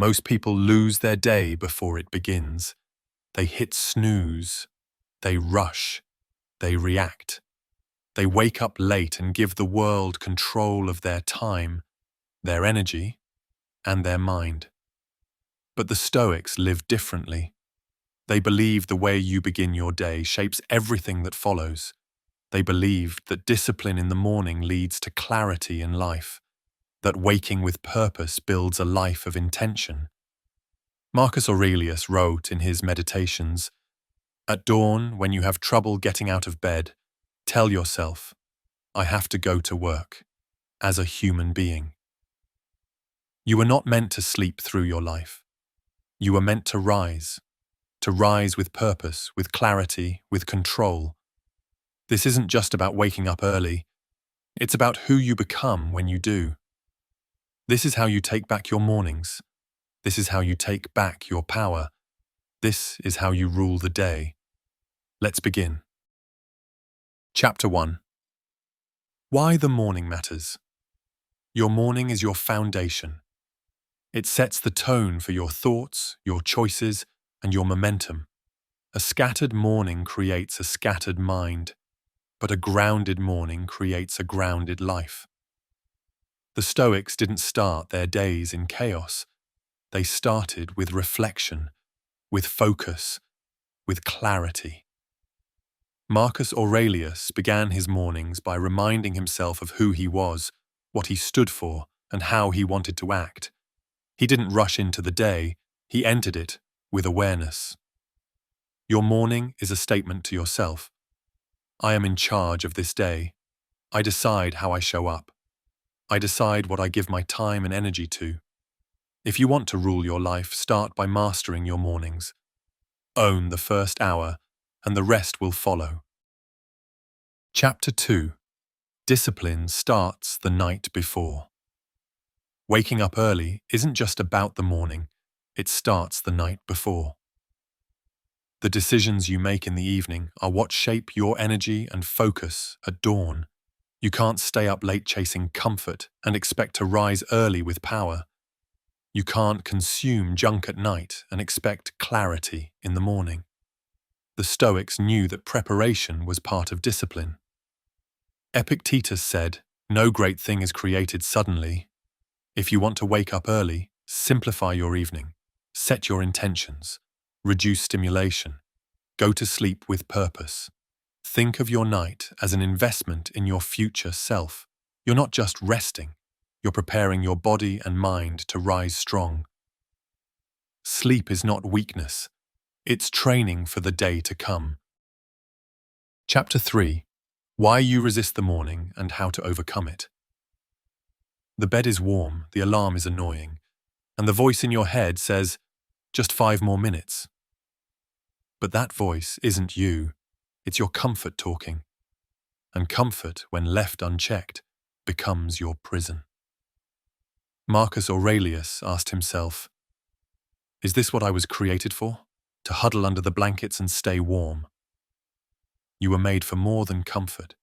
Most people lose their day before it begins. They hit snooze. They rush. They react. They wake up late and give the world control of their time, their energy, and their mind. But the Stoics live differently. They believe the way you begin your day shapes everything that follows. They believed that discipline in the morning leads to clarity in life, that waking with purpose builds a life of intention. Marcus Aurelius wrote in his Meditations, "At dawn, when you have trouble getting out of bed, tell yourself, I have to go to work, as a human being." You were not meant to sleep through your life. You were meant to rise with purpose, with clarity, with control. This isn't just about waking up early. It's about who you become when you do. This is how you take back your mornings. This is how you take back your power. This is how you rule the day. Let's begin. Chapter 1. Why the morning matters. Your morning is your foundation. It sets the tone for your thoughts, your choices, and your momentum. A scattered morning creates a scattered mind, but a grounded morning creates a grounded life. The Stoics didn't start their days in chaos. They started with reflection, with focus, with clarity. Marcus Aurelius began his mornings by reminding himself of who he was, what he stood for, and how he wanted to act. He didn't rush into the day, he entered it with awareness. Your morning is a statement to yourself. I am in charge of this day. I decide how I show up. I decide what I give my time and energy to. If you want to rule your life, start by mastering your mornings. Own the first hour, and the rest will follow. Chapter 2. Discipline starts the night before. Waking up early isn't just about the morning, it starts the night before. The decisions you make in the evening are what shape your energy and focus at dawn. You can't stay up late chasing comfort and expect to rise early with power. You can't consume junk at night and expect clarity in the morning. The Stoics knew that preparation was part of discipline. Epictetus said, "No great thing is created suddenly. If you want to wake up early, simplify your evening, set your intentions, reduce stimulation, go to sleep with purpose. Think of your night as an investment in your future self. You're not just resting, you're preparing your body and mind to rise strong." Sleep is not weakness, it's training for the day to come. Chapter 3. Why you resist the morning and how to overcome it. The bed is warm, the alarm is annoying, and the voice in your head says, "Just 5 more minutes." But that voice isn't you, it's your comfort talking. And comfort, when left unchecked, becomes your prison. Marcus Aurelius asked himself, "Is this what I was created for? To huddle under the blankets and stay warm?" You were made for more than comfort.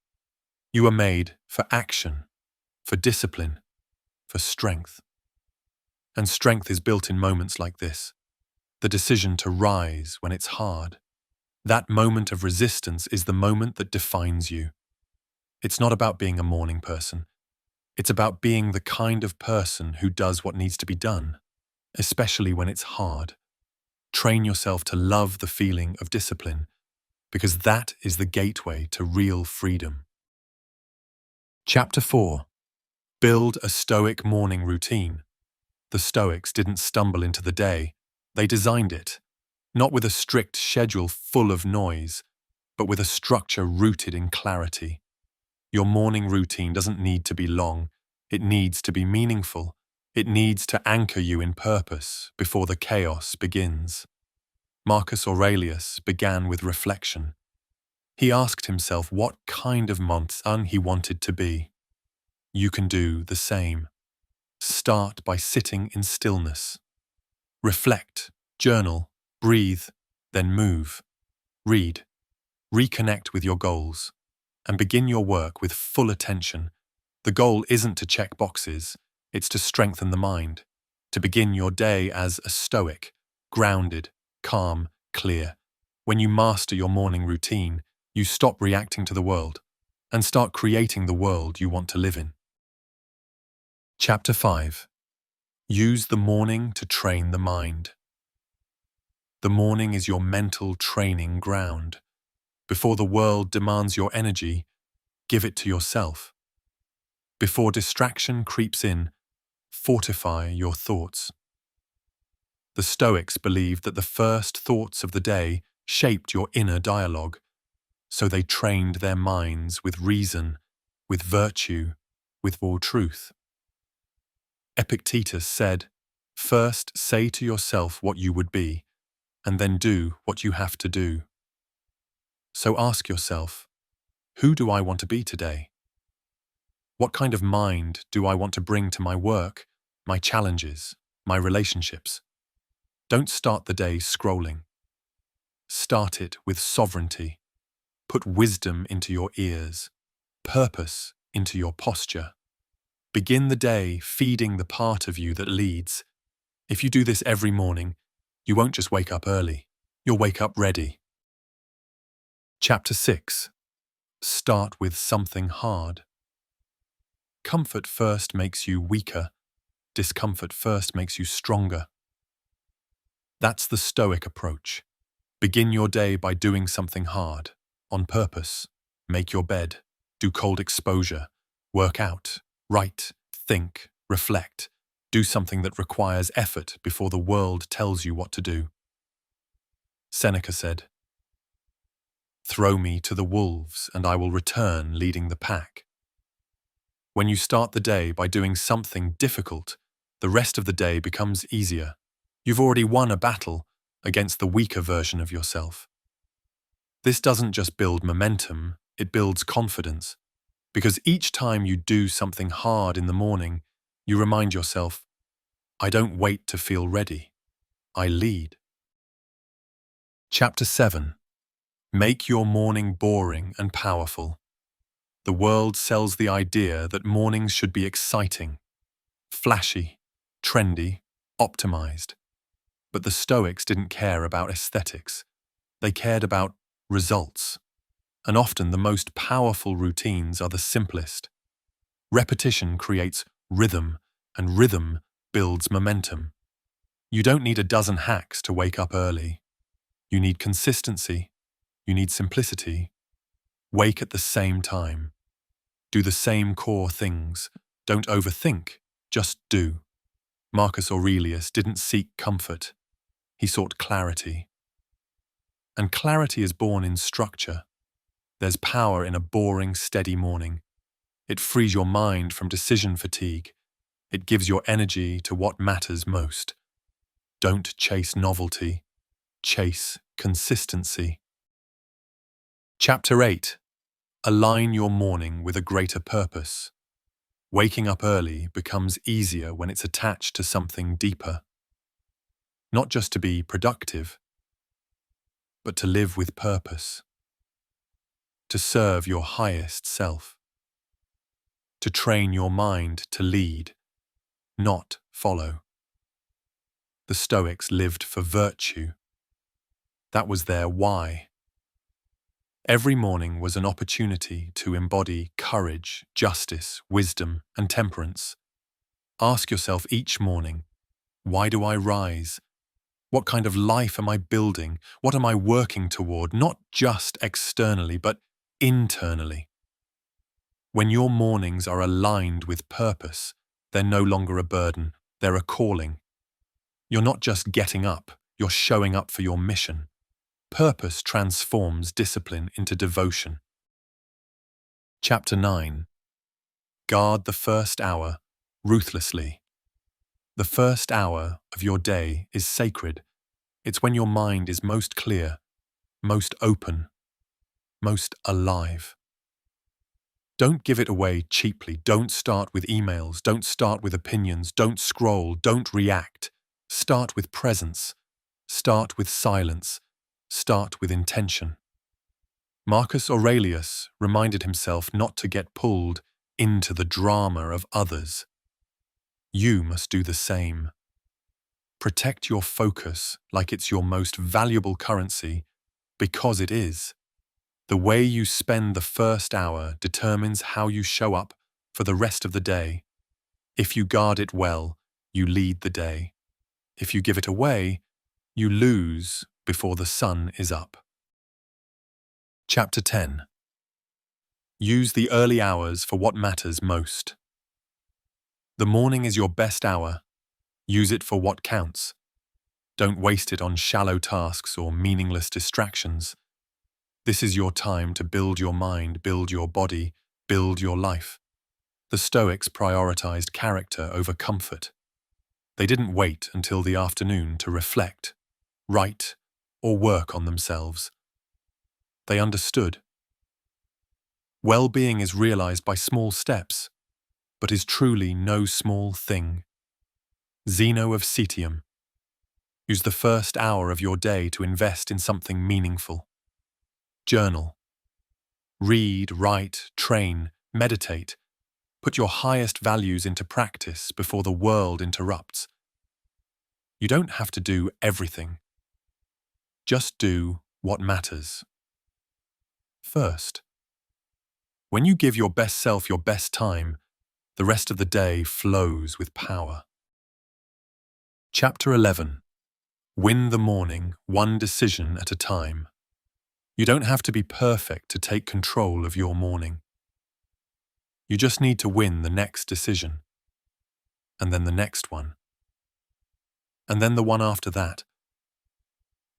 You were made for action, for discipline, for strength. And strength is built in moments like this. The decision to rise when it's hard. That moment of resistance is the moment that defines you. It's not about being a morning person. It's about being the kind of person who does what needs to be done, especially when it's hard. Train yourself to love the feeling of discipline, because that is the gateway to real freedom. Chapter 4. Build a Stoic morning routine. The Stoics didn't stumble into the day. They designed it, not with a strict schedule full of noise, but with a structure rooted in clarity. Your morning routine doesn't need to be long. It needs to be meaningful. It needs to anchor you in purpose before the chaos begins. Marcus Aurelius began with reflection. He asked himself what kind of monk he wanted to be. You can do the same. Start by sitting in stillness. Reflect, journal, breathe, then move. Read. Reconnect with your goals. And begin your work with full attention. The goal isn't to check boxes, it's to strengthen the mind, to begin your day as a Stoic, grounded, calm, clear. When you master your morning routine, you stop reacting to the world and start creating the world you want to live in. Chapter 5. Use the morning to train the mind. The morning is your mental training ground. Before the world demands your energy, give it to yourself. Before distraction creeps in, fortify your thoughts. The Stoics believed that the first thoughts of the day shaped your inner dialogue, so they trained their minds with reason, with virtue, with all truth. Epictetus said, "First say to yourself what you would be, and then do what you have to do." So ask yourself, who do I want to be today? What kind of mind do I want to bring to my work, my challenges, my relationships? Don't start the day scrolling. Start it with sovereignty. Put wisdom into your ears, purpose into your posture. Begin the day feeding the part of you that leads. If you do this every morning, you won't just wake up early, you'll wake up ready. Chapter 6. Start with something hard. Comfort first makes you weaker. Discomfort first makes you stronger. That's the Stoic approach. Begin your day by doing something hard, on purpose. Make your bed, do cold exposure, work out, write, think, reflect. Do something that requires effort before the world tells you what to do. Seneca said, "Throw me to the wolves, and I will return leading the pack." When you start the day by doing something difficult, the rest of the day becomes easier. You've already won a battle against the weaker version of yourself. This doesn't just build momentum, it builds confidence. Because each time you do something hard in the morning, you remind yourself, I don't wait to feel ready, I lead. Chapter 7. Make your morning boring and powerful. The world sells the idea that mornings should be exciting, flashy, trendy, optimized. But the Stoics didn't care about aesthetics. They cared about results. And often the most powerful routines are the simplest. Repetition creates rhythm, and rhythm builds momentum. You don't need a dozen hacks to wake up early. You need consistency. You need simplicity. Wake at the same time. Do the same core things. Don't overthink, just do. Marcus Aurelius didn't seek comfort. He sought clarity. And clarity is born in structure. There's power in a boring, steady morning. It frees your mind from decision fatigue. It gives your energy to what matters most. Don't chase novelty. Chase consistency. Chapter 8. Align your morning with a greater purpose. Waking up early becomes easier when it's attached to something deeper. Not just to be productive, but to live with purpose. To serve your highest self. To train your mind to lead, not follow. The Stoics lived for virtue. That was their why. Every morning was an opportunity to embody courage, justice, wisdom, and temperance. Ask yourself each morning, why do I rise? What kind of life am I building? What am I working toward, not just externally, but internally? When your mornings are aligned with purpose, they're no longer a burden, they're a calling. You're not just getting up, you're showing up for your mission. Purpose transforms discipline into devotion. Chapter 9. Guard the first hour ruthlessly. The first hour of your day is sacred. It's when your mind is most clear, most open, most alive. Don't give it away cheaply. Don't start with emails. Don't start with opinions. Don't scroll. Don't react. Start with presence. Start with silence. Start with intention. Marcus Aurelius reminded himself not to get pulled into the drama of others. You must do the same. Protect your focus like it's your most valuable currency, because it is. The way you spend the first hour determines how you show up for the rest of the day. If you guard it well, you lead the day. If you give it away, you lose before the sun is up. Chapter 10. Use the early hours for what matters most. The morning is your best hour. Use it for what counts. Don't waste it on shallow tasks or meaningless distractions. This is your time to build your mind, build your body, build your life. The Stoics prioritized character over comfort. They didn't wait until the afternoon to reflect, write, or work on themselves. They understood. Well-being is realized by small steps, but is truly no small thing. Zeno of Citium. Use the first hour of your day to invest in something meaningful. Journal. Read, write, train, meditate. Put your highest values into practice before the world interrupts. You don't have to do everything. Just do what matters. First. When you give your best self your best time, the rest of the day flows with power. Chapter 11. Win the morning, one decision at a time. You don't have to be perfect to take control of your morning. You just need to win the next decision, and then the next one, and then the one after that.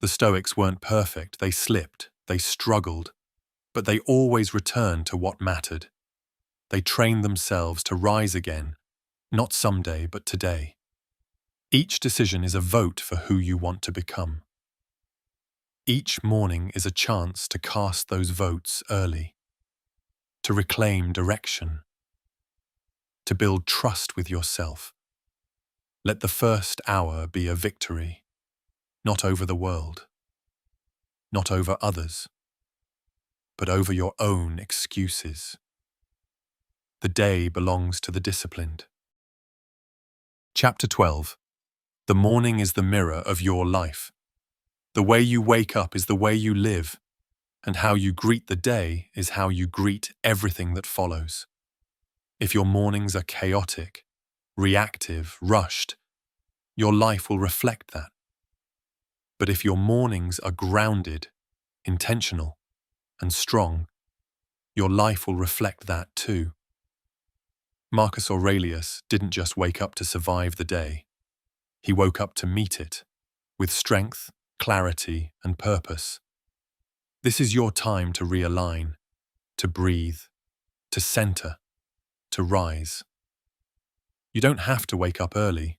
The Stoics weren't perfect, they slipped, they struggled, but they always returned to what mattered. They trained themselves to rise again, not someday, but today. Each decision is a vote for who you want to become. Each morning is a chance to cast those votes early, to reclaim direction, to build trust with yourself. Let the first hour be a victory, not over the world, not over others, but over your own excuses. The day belongs to the disciplined. Chapter 12. The morning is the mirror of your life. The way you wake up is the way you live, and how you greet the day is how you greet everything that follows. If your mornings are chaotic, reactive, rushed, your life will reflect that. But if your mornings are grounded, intentional, and strong, your life will reflect that too. Marcus Aurelius didn't just wake up to survive the day. He woke up to meet it, with strength, clarity, and purpose. This is your time to realign, to breathe, to center, to rise. You don't have to wake up early,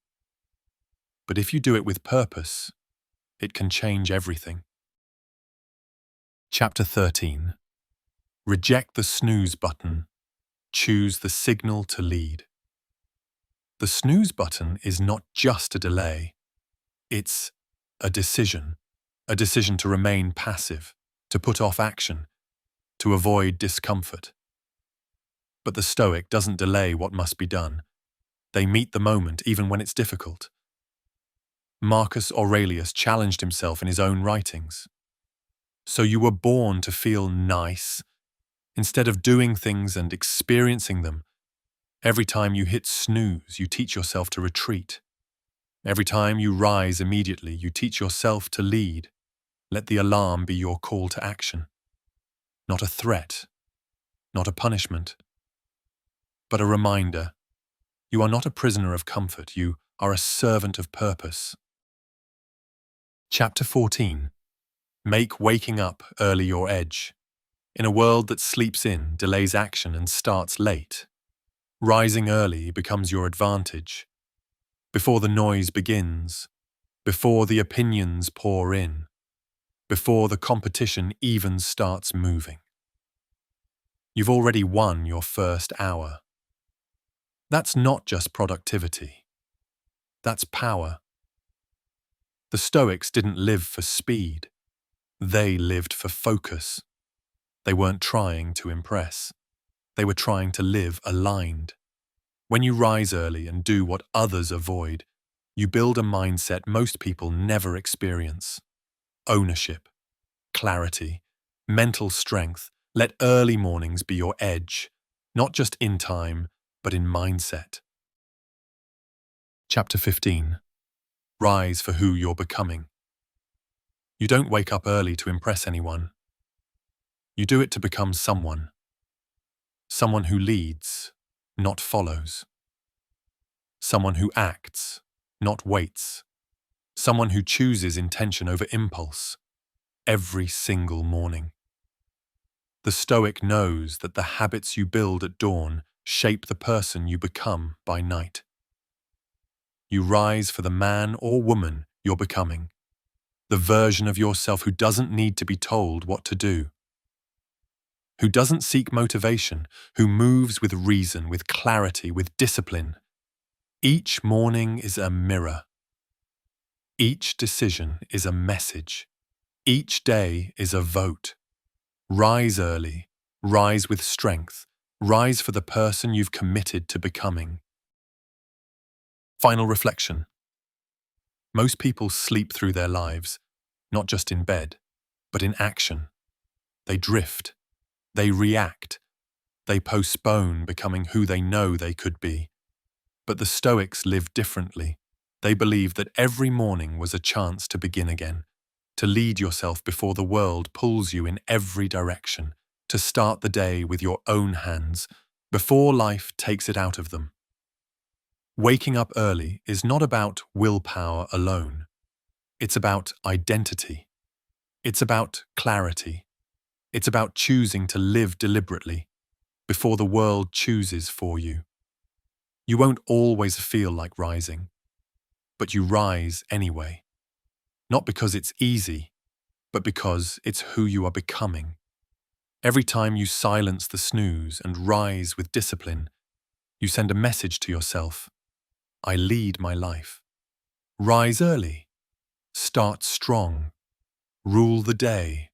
but if you do it with purpose, it can change everything. Chapter 13. Reject the snooze button. Choose the signal to lead. The snooze button is not just a delay. It's a decision to remain passive, to put off action, to avoid discomfort. But the Stoic doesn't delay what must be done. They meet the moment even when it's difficult. Marcus Aurelius challenged himself in his own writings. So you were born to feel nice, instead of doing things and experiencing them. Every time you hit snooze, you teach yourself to retreat. Every time you rise immediately, you teach yourself to lead. Let the alarm be your call to action. Not a threat, not a punishment, but a reminder. You are not a prisoner of comfort, you are a servant of purpose. Chapter 14. Make waking up early your edge. In a world that sleeps in, delays action, and starts late, rising early becomes your advantage. Before the noise begins, before the opinions pour in, before the competition even starts moving. You've already won your first hour. That's not just productivity. That's power. The Stoics didn't live for speed. They lived for focus. They weren't trying to impress. They were trying to live aligned. When you rise early and do what others avoid, you build a mindset most people never experience. Ownership, clarity, mental strength. Let early mornings be your edge, not just in time, but in mindset. Chapter 15. Rise for who you're becoming. You don't wake up early to impress anyone. You do it to become someone. Someone who leads, not follows. Someone who acts, not waits. Someone who chooses intention over impulse, every single morning. The Stoic knows that the habits you build at dawn shape the person you become by night. You rise for the man or woman you're becoming, the version of yourself who doesn't need to be told what to do, who doesn't seek motivation, who moves with reason, with clarity, with discipline. Each morning is a mirror. Each decision is a message. Each day is a vote. Rise early, rise with strength, rise for the person you've committed to becoming. Final reflection. Most people sleep through their lives, not just in bed, but in action. They drift, they react, they postpone becoming who they know they could be. But the Stoics live differently. They believe that every morning was a chance to begin again, to lead yourself before the world pulls you in every direction, to start the day with your own hands, before life takes it out of them. Waking up early is not about willpower alone. It's about identity. It's about clarity. It's about choosing to live deliberately before the world chooses for you. You won't always feel like rising, but you rise anyway. Not because it's easy, but because it's who you are becoming. Every time you silence the snooze and rise with discipline, you send a message to yourself. I lead my life. Rise early. Start strong. Rule the day.